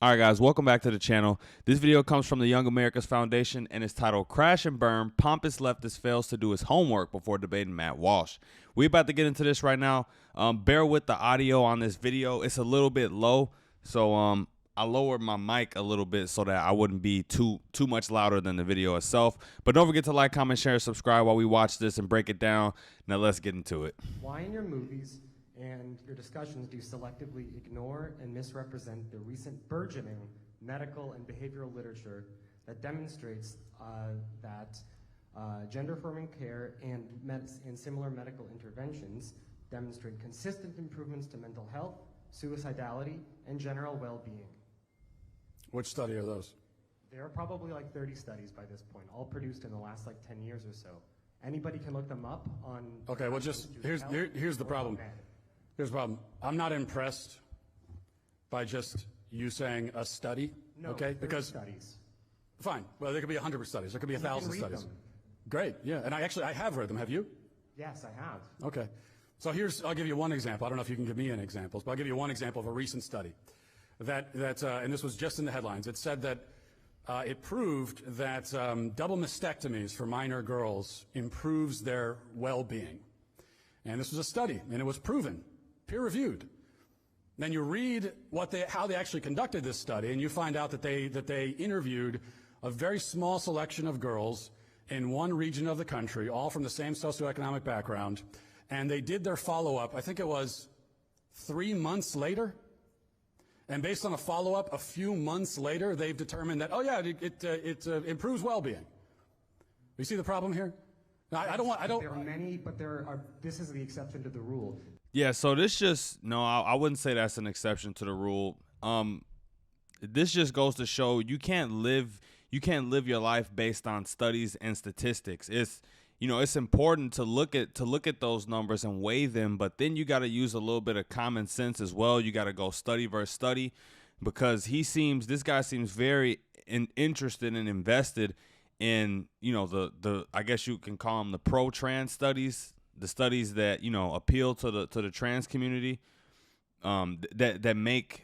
All right, guys, welcome back to the channel. This video comes from the Young America's Foundation and is titled Crash and Burn, Pompous Leftist Fails to Do His Homework Before Debating Matt Walsh. We're about to get into this right now. Bear with the audio on this video. It's a little bit low, so I lowered my mic a little bit so that I wouldn't be too much louder than the video itself. But don't forget to like, comment, share, subscribe while we watch this and break it down. Now let's get into it. Why in your movies and your discussions do you selectively ignore and misrepresent the recent burgeoning medical and behavioral literature that demonstrates that gender-affirming care and similar medical interventions demonstrate consistent improvements to mental health, suicidality, and general well-being? Which study are those? There are probably like 30 studies by this point, all produced in the last like 10 years or so. Anybody can look them up on... Okay, well just, here's the problem. Here's the problem. I'm not impressed by just you saying a study, no, okay? Because studies. Fine. Well, there could be 100 studies. There could be 1,000 studies. Them. Great. Yeah. And I have read them. Have you? Yes, I have. Okay. So I'll give you one example. I don't know if you can give me any examples, but I'll give you one example of a recent study and this was just in the headlines. It said that it proved that double mastectomies for minor girls improves their well-being. And this was a study, and it was proven, peer-reviewed. Then you read how they actually conducted this study, and you find out that they interviewed a very small selection of girls in one region of the country, all from the same socioeconomic background, and they did their follow-up, I think it was 3 months later, and based on a follow-up a few months later, they've determined that, oh yeah, it improves well-being. You see the problem here? Now, There are many, but this is the exception to the rule. Yeah, so I wouldn't say that's an exception to the rule. This just goes to show you can't live your life based on studies and statistics. It's important to look at those numbers and weigh them, but then you got to use a little bit of common sense as well. You got to go study versus study, because this guy seems very interested and invested in, the I guess you can call them the pro-trans studies, the studies that, appeal to the trans community, that make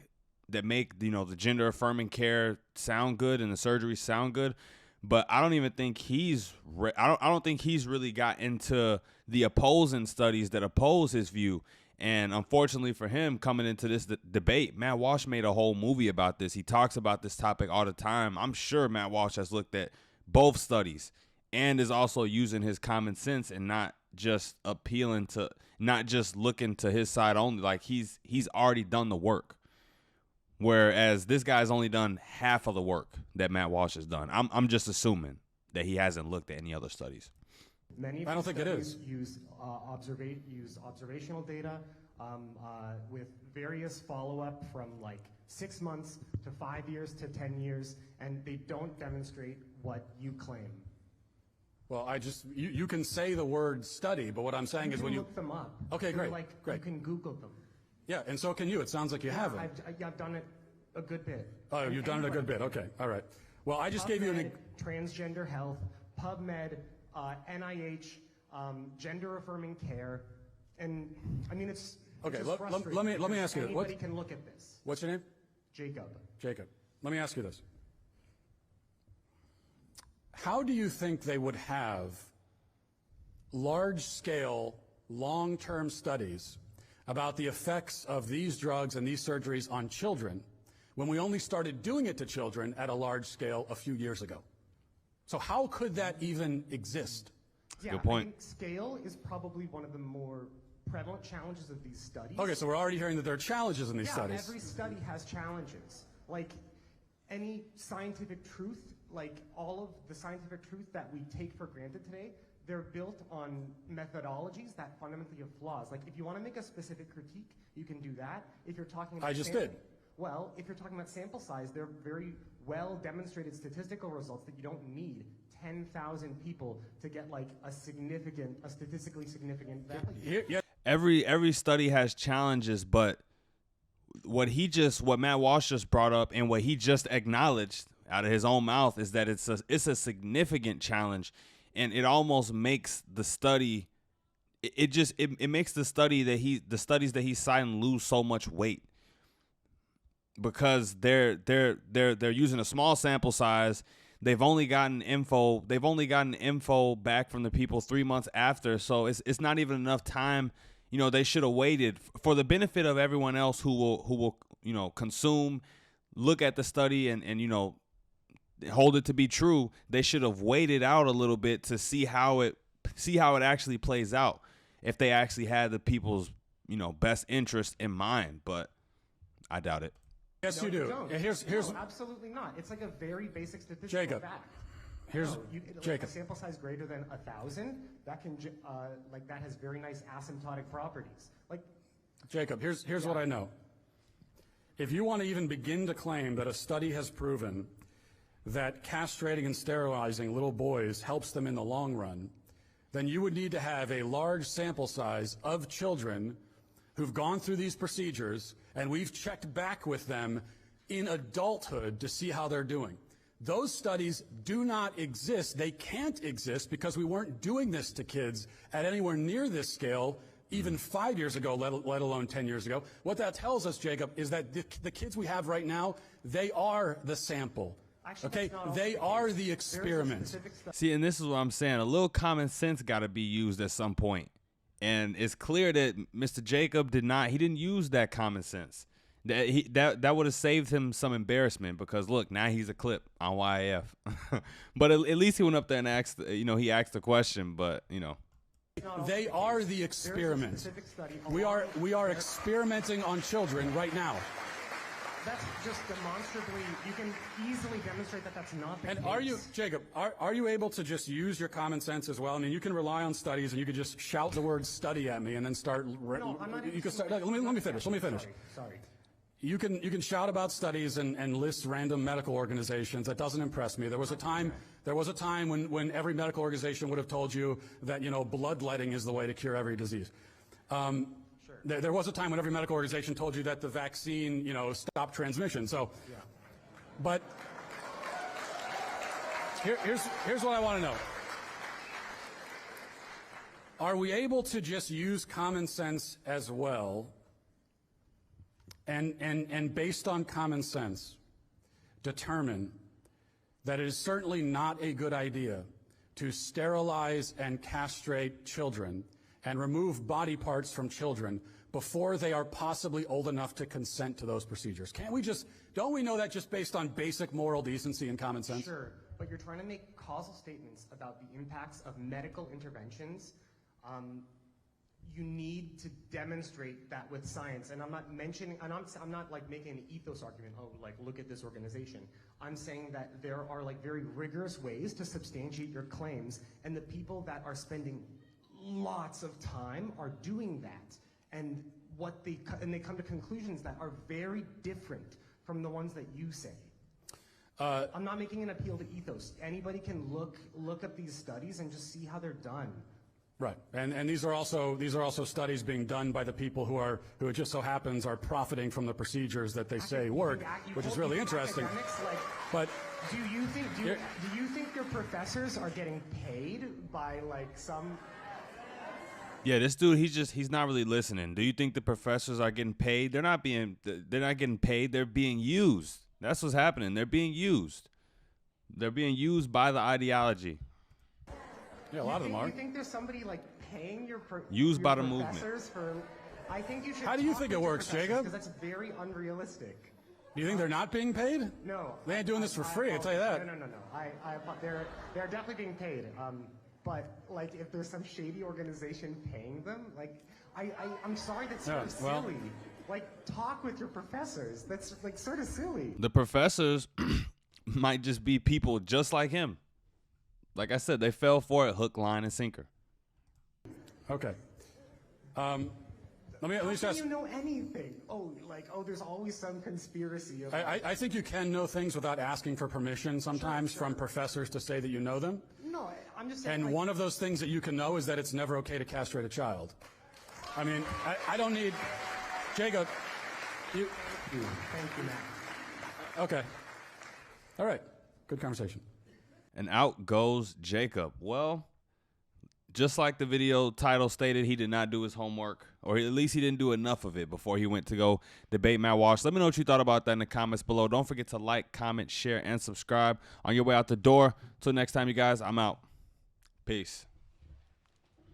the gender affirming care sound good and the surgery sound good. But I don't even think I don't think he's really got into the opposing studies that oppose his view. And unfortunately for him, coming into this debate, Matt Walsh made a whole movie about this. He talks about this topic all the time. I'm sure Matt Walsh has looked at both studies and is also using his common sense and not just not just looking to his side only. Like he's already done the work. Whereas this guy's only done half of the work that Matt Walsh has done. I'm just assuming that he hasn't looked at any other studies. Many of I don't think it is. Use observational data with various follow-up from like 6 months to 5 years to 10 years, and they don't demonstrate what you claim. Well, you can say the word study, but what I'm saying is when you look them up. Okay, great, great. You can Google them. Yeah, and so can you. It sounds like you haven't. I've done it a good bit. Oh, you've done it a good bit. Okay, all right. Well, I just gave you an... Transgender health, PubMed, NIH, gender-affirming care, and I mean it's okay. Let me ask you this. Anybody can look at this. What's your name? Jacob. Jacob. Let me ask you this. How do you think they would have large-scale, long-term studies about the effects of these drugs and these surgeries on children when we only started doing it to children at a large scale a few years ago? So how could that even exist? Yeah, good point. I think scale is probably one of the more prevalent challenges of these studies. Okay, so we're already hearing that there are challenges in these studies. Every study has challenges. Like any scientific truth, like all of the scientific truth that we take for granted today, they're built on methodologies that fundamentally have flaws. Like if you want to make a specific critique, you can do that. If you're talking about Well, if you're talking about sample size, they're very well demonstrated statistical results that you don't need 10,000 people to get like a statistically significant value. Every study has challenges, but what Matt Walsh just brought up and what he just acknowledged out of his own mouth is that it's a significant challenge, and it almost makes the study it makes the studies that he's citing lose so much weight. because they're using a small sample size. They've only gotten info back from the people 3 months after, so it's not even enough time. You know, they should have waited for the benefit of everyone else who will consume, look at the study and hold it to be true. They should have waited out a little bit to see how it actually plays out, if they actually had the people's best interest in mind. But I doubt it. Yes, No, you do. don't. Here's No, absolutely not. It's like a very basic statistical Jacob. fact. Here's Jacob. A sample size greater than 1,000, that can that has very nice asymptotic properties. Jacob, here's what I know. If you want to even begin to claim that a study has proven that castrating and sterilizing little boys helps them in the long run, then you would need to have a large sample size of children who've gone through these procedures, and we've checked back with them in adulthood to see how they're doing. Those studies do not exist. They can't exist because we weren't doing this to kids at anywhere near this scale even 5 years ago, let alone 10 years ago. What that tells us, Jacob, is that the kids we have right now, they are the sample. Actually, okay? that's not They are the experiment. See, and this is what I'm saying. A little common sense got to be used at some point. And it's clear that Mr. Jacob didn't use that common sense. That would have saved him some embarrassment, because look, now he's a clip on YAF. But at least he went up there and asked, he asked a question, but They are the experiment. We are experimenting on children right now. That's just demonstrably, you can easily demonstrate that that's not the case. And are you, Jacob, are you able to just use your common sense as well? I mean, you can rely on studies, and you could just shout the word study at me and then start. No, I'm not you can start. Let me finish. Sorry. You can shout about studies and list random medical organizations. That doesn't impress me. There was a time when every medical organization would have told you that bloodletting is the way to cure every disease. There was a time when every medical organization told you that the vaccine stopped transmission. So, yeah. But here's what I want to know. Are we able to just use common sense as well? And based on common sense, determine that it is certainly not a good idea to sterilize and castrate children and remove body parts from children before they are possibly old enough to consent to those procedures. Don't we know that just based on basic moral decency and common sense? Sure, but you're trying to make causal statements about the impacts of medical interventions. You need to demonstrate that with science, and I'm not mentioning, and I'm not like making an ethos argument. Oh, like look at this organization. I'm saying that there are like very rigorous ways to substantiate your claims, and the people that are spending lots of time are doing that, and they come to conclusions that are very different from the ones that you say. I'm not making an appeal to ethos. Anybody can look up these studies and just see how they're done. Right, and these are also studies being done by the people who it just so happens are profiting from the procedures that they say work, which is really interesting. But do you think your professors are getting paid by like some? Yeah, this dude, he's not really listening. Do you think the professors are getting paid? They're not getting paid. They're being used. That's what's happening. They're being used. They're being used by the ideology. Yeah, a lot of them are. You think there's somebody like paying your used by the professors for? I think you should. How do you think it works, Jacob? Because that's very unrealistic. Do you think they're not being paid? No. They ain't doing this for free, I'll tell you that. No. They're definitely being paid. But like, if there's some shady organization paying them, like, I'm sorry, that's sort of silly. Like, talk with your professors. That's like sort of silly. The professors might just be people just like him. Like I said, they fell for it, hook, line, and sinker. Okay. Let me just ask. How do you know anything? There's always some conspiracy. I think you can know things without asking for permission sometimes from professors to say that you know them. No, I'm just saying. And one of those things that you can know is that it's never okay to castrate a child. I mean, I don't need. Jacob, you. Thank you, Matt. Okay. All right. Good conversation. And out goes Jacob. Well, just like the video title stated, he did not do his homework, or at least he didn't do enough of it before he went to go debate Matt Walsh. Let me know what you thought about that in the comments below. Don't forget to like, comment, share, and subscribe on your way out the door. Till next time, you guys, I'm out. Peace.